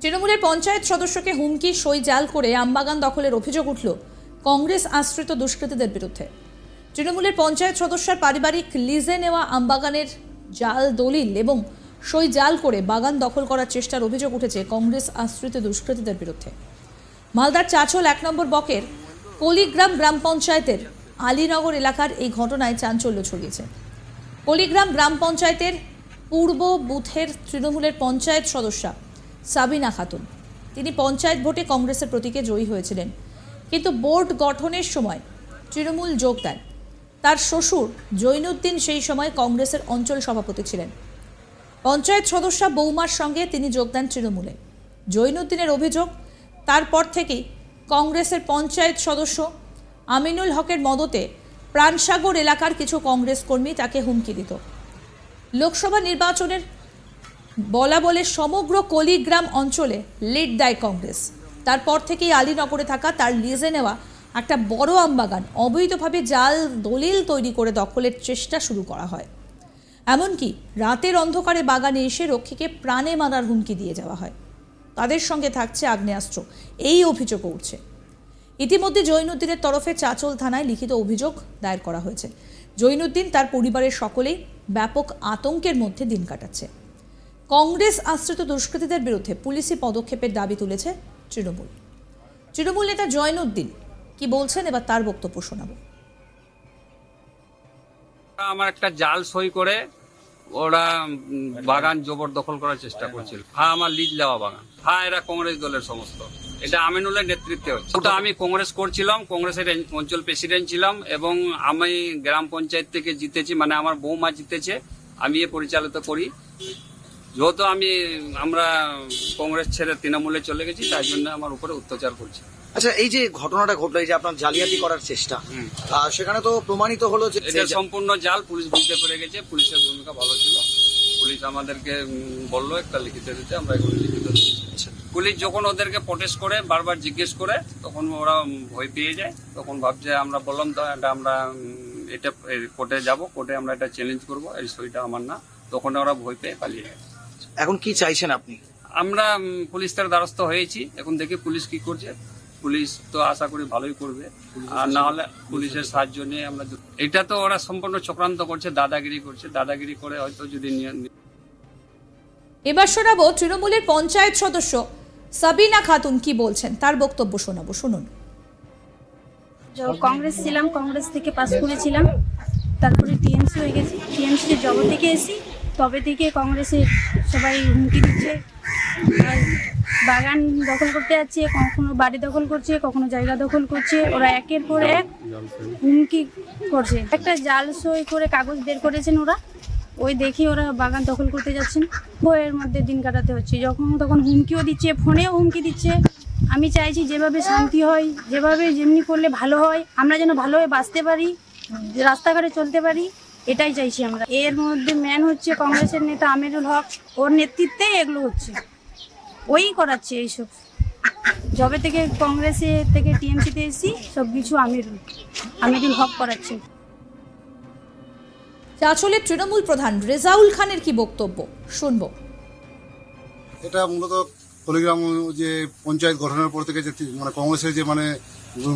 তৃণমূলের পঞ্চায়েত সদস্যকে হুমকি সই জাল করে আমবাগান দখলের অভিযোগ উঠল কংগ্রেস আশ্রিত দুষ্কৃতীদের বিরুদ্ধে। তৃণমূলের পঞ্চায়েত সদস্যের পারিবারিক লিজে নেওয়া আমবাগানের জাল দলিল এবং সই জাল করে বাগান দখল করার চেষ্টার অভিযোগ উঠেছে কংগ্রেস আশ্রিত দুষ্কৃতীদের বিরুদ্ধে। মালদার চাঁচল 1 নম্বর ব্লকের কলিগ্রাম গ্রাম পঞ্চায়েতের আলীনগর এলাকার এই ঘটনায় চাঞ্চল্য ছড়িয়েছে। কলিগ্রাম গ্রাম পঞ্চায়েতের পূর্ব বুথের তৃণমূলের পঞ্চায়েত সদস্যা সাবিনা খাতুন, তিনি পঞ্চায়েত ভোটে কংগ্রেসের প্রতীকে জয়ী হয়েছিলেন, কিন্তু বোর্ড গঠনের সময় তৃণমূল যোগ দেন। তার শ্বশুর জৈনুদ্দিন সেই সময় কংগ্রেসের অঞ্চল সভাপতি ছিলেন। পঞ্চায়েত সদস্যা বৌমার সঙ্গে তিনি যোগ দেন তৃণমূলে। জৈনুদ্দিনের অভিযোগ, তারপর থেকেই কংগ্রেসের পঞ্চায়েত সদস্য আমিনুল হকের মদতে প্রাণসাগর এলাকার কিছু কংগ্রেস কর্মী তাকে হুমকি দিত। লোকসভা নির্বাচনের বলা বলে সমগ্র কলিগ্রাম অঞ্চলে লিড দেয় কংগ্রেস। তারপর থেকেই আলীনগরে থাকা তার লিজে নেওয়া একটা বড় আমবাগান অবৈধভাবে জাল দলিল তৈরি করে দখলের চেষ্টা শুরু করা হয়। এমনকি রাতের অন্ধকারে বাগানে এসে রক্ষীকে প্রাণে মারার হুমকি দিয়ে যাওয়া হয়। তাদের সঙ্গে থাকছে আগ্নেয়াস্ত্র, এই অভিযোগ উঠছে। ইতিমধ্যে জৈনুদ্দিনের তরফে চাঁচল থানায় লিখিত অভিযোগ দায়ের করা হয়েছে। জৈনুদ্দিন তার পরিবারের সকলেই ব্যাপক আতঙ্কের মধ্যে দিন কাটাচ্ছে। কংগ্রেস আশ্রিত দুষ্কৃতীদের বিরুদ্ধে পুলিশি পদক্ষেপের দাবি তুলেছে তৃণমূল নেতা জৈনুদ্দিন কি বলছেন, এবার তার বক্তব্য শোনাবো। আমার একটা জাল সই করে ওরা বাগান জবরদখল করার চেষ্টা করছিল। আমার লিজ দেওয়া বাগান, এরা কংগ্রেস দলের সমস্ত, এটা আমিনুলের নেতৃত্বে হচ্ছে। ওটা আমি কংগ্রেস করছিলাম, কংগ্রেসের অঞ্চল প্রেসিডেন্ট ছিলাম এবং আমি গ্রাম পঞ্চায়েত থেকে জিতেছি, মানে আমার বৌমা জিতেছে, আমি এ পরিচালিত করি। যেহেতু আমরা কংগ্রেস ছেড়ে তৃণমূলে চলে গেছি, তাই জন্য আমার উপরে অত্যাচার করছে। আচ্ছা, এই যে ঘটনাটা ঘটলো, এই যে আপনার জালিয়াতি করার চেষ্টা, সেখানে তো প্রমাণিত হলো যে এটা সম্পূর্ণ জাল। পুলিশ বুঝতে পেরে গেছে, পুলিশের ভূমিকা ভালো ছিল। পুলিশ আমাদেরকে বললো একটা লিখিত দিতে, আমরা এগুলো লিখিত দিচ্ছি। পুলিশ যখন ওদেরকে প্রটেস্ট করে বারবার জিজ্ঞেস করে, তখন ওরা ভয় পেয়ে যায়। তখন ভাবছে, আমরা বললাম তো আমরা এটা কোর্টে যাব, কোর্টে আমরা এটা চ্যালেঞ্জ করবো, এই সইটা আমার না। তখন ওরা ভয় পেয়ে পালিয়ে যায়। এখন কি চাইছেন আপনি? আমরা পুলিশের দ্বারস্থ হয়েছি, এখন দেখি পুলিশ কি করছে। পুলিশ তো আশা করি ভালোই করবে, আর না হলে পুলিশের সাহায্য নিয়ে আমরা। এটা তো ওরা সম্পূর্ণ চক্রান্ত করছে, দাদাগিরি করে হয়তো যদি। এবার শোনাবো তৃণমূলের পঞ্চায়েত সদস্য সাবিনা খাতুন কি বলছেন, তার বক্তব্য শোনাবো, শুনুন। কংগ্রেস ছিলাম, কংগ্রেস থেকে পাস করেছিলাম, তারপরে টিএমসি হয়ে গেছি। টিএমসির জগৎ থেকে এসি, তবে থেকে কংগ্রেসের সবাই হুমকি দিচ্ছে, বাগান দখল করতে যাচ্ছে, কখনো বাড়ি দখল করছে, কখনো জায়গা দখল করছে। ওরা একের পর এক হুমকি করছে। একটা জাল সই করে কাগজ বের করেছেন ওরা, ওই দেখি ওরা বাগান দখল করতে যাচ্ছেন। বইয়ের মধ্যে দিন কাটাতে হচ্ছে, যখন তখন হুমকিও দিচ্ছে, ফোনেও হুমকি দিচ্ছে। আমি চাইছি যেভাবে শান্তি হয়, যেমনি করলে ভালো হয়, আমরা যেন ভালোভাবে বাঁচতে পারি, রাস্তাঘাটে চলতে পারি, এটাই চাইছি আমরা। এর মধ্যে ম্যান হচ্ছে কংগ্রেসের নেতা আমিনুল হক, ওর নেতৃত্বেই এগুলো হচ্ছে, ওই করাচ্ছে এইসব। যবে থেকে কংগ্রেসে থেকে টিএমসিতে এসেছি, সব কিছু আমিনুল হক করাচ্ছে। চাঁচলের তৃণমূল প্রধান রেজাউল খানের কি বক্তব্য শুনবো। এটা মূলত কলিগ্রাম যে পঞ্চায়েত গঠনের পর থেকে যে মানে কংগ্রেসের যে মানে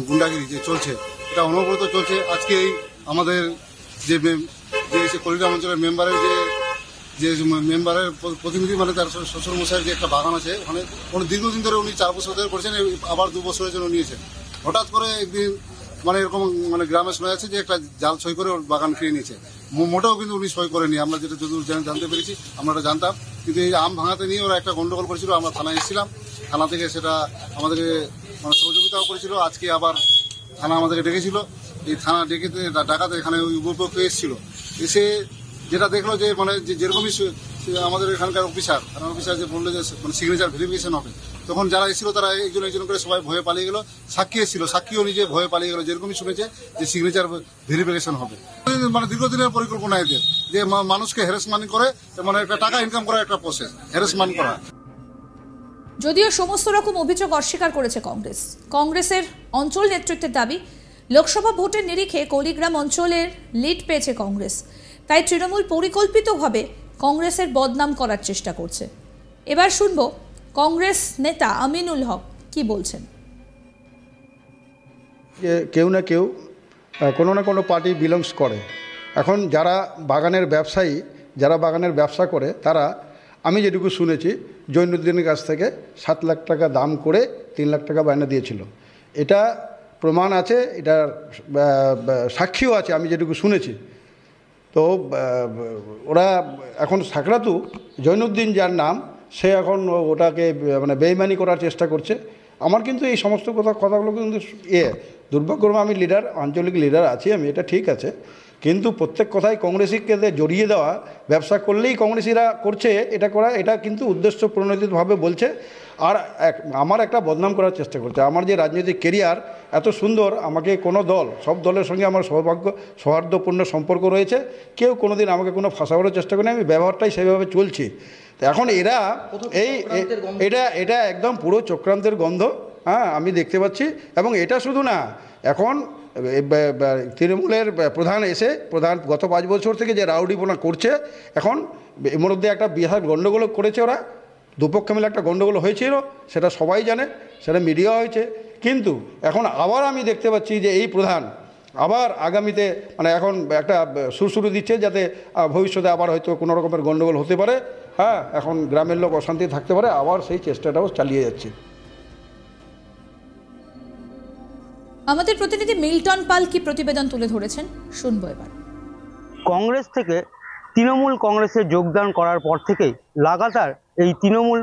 গুন্ডাগিরি যে চলছে, এটা অনবরত চলছে। আজকে আমাদের যে কলিগ্রাম অঞ্চলের মেম্বারের যে মেম্বারের প্রতিনিধি, মানে তার শ্বশুর মশাইয়ের যে একটা বাগান আছে, ওখানে দীর্ঘদিন ধরে উনি 4 বছর ধরে করেছেন, আবার 2 বছরের জন্য নিয়েছেন। হঠাৎ করে একদিন মানে এরকম মানে গ্রামে শোনা যাচ্ছে যে একটা জাল সই করে ওর বাগান কিনে নিয়েছে। মোটেও কিন্তু উনি সই করেনি, আমরা যেটা যতদূর জানতে পেরেছি, আমরা এটা জানতাম। কিন্তু এই আম ভাঙাতে নিয়ে ওরা একটা গন্ডগোল করেছিল, আমরা থানায় এসেছিলাম, থানা থেকে সেটা আমাদেরকে মানে সহযোগিতাও করেছিল। আজকে আবার থানা আমাদেরকে ডেকেছিল, এই থানা ডাকাতে এখানে ওই উপভোক্তা এসেছিল, এসে যেটা দেখলো যে মানে যেরকমই আমাদের এখানকার অফিসার যে বললো যে মানে সিগনেচার ভেরিফিকেশন হবে, তখন যারা এসেছিল তারা একজন করে সবাই ভয়ে পালিয়ে গেল। সাক্ষী এসেছিল, সাক্ষীও নিজে ভয়ে পালিয়ে গেল, যেরকমই শুনেছে যে সিগনেচার ভেরিফিকেশন হবে। মানে দীর্ঘদিনের পরিকল্পনা এদের, যে মানুষকে হ্যারাসমেন্ট করে, মানে একটা টাকা ইনকাম করার একটা প্রসেস, হ্যারাসমেন্ট করা। যদিও সমস্ত রকম অভিযোগ অস্বীকার করেছে কংগ্রেসের অঞ্চল নেতৃত্বের দাবি, লোকসভা ভোটের নিরিখে কলিগ্রাম অঞ্চলের লিড পেয়েছে কংগ্রেস, তাই তৃণমূল পরিকল্পিতভাবে কংগ্রেসের বদনাম করার চেষ্টা করছে। এবার শুনবো কংগ্রেস নেতা আমিনুল হক কি বলছেন? যে কেউ না কেউ কোনো না কোনো পার্টি বিলংস করে। এখন যারা বাগানের ব্যবসায়ী, যারা বাগানের ব্যবসা করে, তারা আমি যেটুকু শুনেছি জৈনুদ্দিনের কাছ থেকে 7 লাখ টাকা দাম করে 3 লাখ টাকা বায়না দিয়েছিল। এটা প্রমাণ আছে, এটা সাক্ষীও আছে আমি যেটুকু শুনেছি। তো ওরা এখন সাকরাতু জৈনুদ্দিন যার নাম, সে এখন ওটাকে মানে বেইমানি করার চেষ্টা করছে। আমার কিন্তু এই সমস্ত কথাগুলো কিন্তু দুর্ভাগ্যক্রমে আমি লিডার, আঞ্চলিক লিডার আছি আমি, এটা ঠিক আছে, কিন্তু প্রত্যেক কথাই কংগ্রেসীকে জড়িয়ে দেওয়া, ব্যবসা করলেই কংগ্রেসীরা করছে এটা করা, এটা কিন্তু উদ্দেশ্য প্রণোদিতভাবে বলছে। আর আমার একটা বদনাম করার চেষ্টা করছে। আমার যে রাজনৈতিক কেরিয়ার এত সুন্দর, আমাকে কোনো দল, সব দলের সঙ্গে আমার সৌহার্দ্যপূর্ণ সম্পর্ক রয়েছে, কেউ কোনো দিন আমাকে কোনো ফাঁসাবার চেষ্টা করে, আমি ব্যবহারটাই সেভাবে চলছি। তো এখন এরা এটা একদম পুরো চক্রান্তের গন্ধ, হ্যাঁ, আমি দেখতে পাচ্ছি। এবং এটা শুধু না, এখন তৃণমূলের প্রধান গত 5 বছর থেকে যে রাউডিপনা করছে, এখন এর মধ্যে একটা বিহার গণ্ডগোল করেছে ওরা, দুপক্ষে মিলে একটা গণ্ডগোল হয়েছিল, সেটা সবাই জানে, সেটা মিডিয়া হয়েছে। কিন্তু এখন আবার আমি দেখতে পাচ্ছি যে এই প্রধান আবার আগামীতে মানে এখন একটা সুরসুরু দিচ্ছে, যাতে ভবিষ্যতে আবার হয়তো কোনো রকমের গণ্ডগোল হতে পারে, হ্যাঁ, এখন গ্রামের লোক অশান্তি থাকতে পারে, আবার সেই চেষ্টাটাও চালিয়ে যাচ্ছে। আমাদের প্রতিনিধি মিল্টন পাল কি প্রতিবেদন তুলে ধরেছেন শুনবো এবার। কংগ্রেস থেকে তৃণমূল কংগ্রেসে যোগদান করার পর থেকেই লাগাতার এই তৃণমূল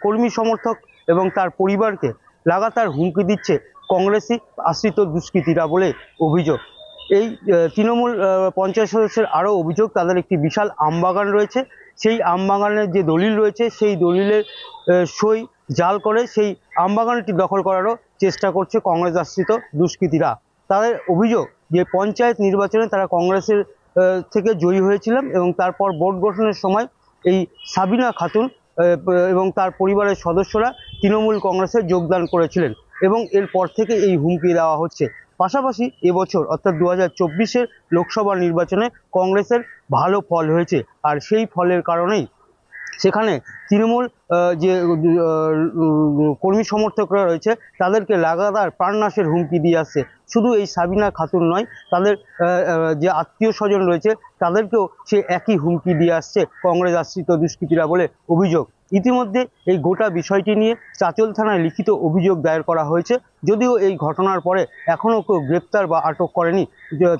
কর্মী সমর্থক এবং তার পরিবারকে লাগাতার হুমকি দিচ্ছে কংগ্রেসই আশ্রিত দুষ্কৃতীরা বলে অভিযোগ। এই তৃণমূল পঞ্চায়েত সদস্যের আরও অভিযোগ, তাদের একটি বিশাল আমবাগান রয়েছে, সেই আমবাগানের যে দলিল রয়েছে সেই দলিলের সই জাল করে সেই আমবাগানটি দখল করারও চেষ্টা করছে কংগ্রেস আশ্রিত দুষ্কৃতীরা। তাদের অভিযোগ যে পঞ্চায়েত নির্বাচনে তারা কংগ্রেসের থেকে জয়ী হয়েছিলেন এবং তারপর বোর্ড গঠনের সময় এই সাবিনা খাতুন এবং তার পরিবারের সদস্যরা তৃণমূল কংগ্রেসে যোগদান করেছিলেন এবং এরপর থেকে এই হুমকি দেওয়া হচ্ছে। পাশাপাশি এবছর অর্থাৎ 2024-এর লোকসভা নির্বাচনে কংগ্রেসের ভালো ফল হয়েছে, আর সেই ফলের কারণেই সেখানে তৃণমূল যে কর্মী সমর্থকরা রয়েছে তাদেরকে লাগাতার প্রাণনাশের হুমকি দিয়ে আসছে। শুধু এই সাবিনা খাতুন নয়, তাদের যে আত্মীয় স্বজন রয়েছে তাদেরকেও সে একই হুমকি দিয়ে আসছে কংগ্রেস আশ্রিত দুষ্কৃতীরা বলে অভিযোগ। ইতিমধ্যে এই গোটা বিষয়টি নিয়ে চাঁচল থানায় লিখিত অভিযোগ দায়ের করা হয়েছে, যদিও এই ঘটনার পরে এখনও কেউ গ্রেপ্তার বা আটক করেনি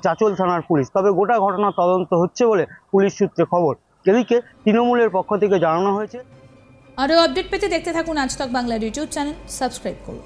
চাঁচল থানার পুলিশ। তবে গোটা ঘটনা তদন্ত হচ্ছে বলে পুলিশ সূত্রে খবর। এদিকে তৃণমূলের পক্ষ থেকে জানানো হয়েছে। আরও আপডেট পেতে দেখতে থাকুন আজ তক বাংলার ইউটিউব চ্যানেল, সাবস্ক্রাইব করুন।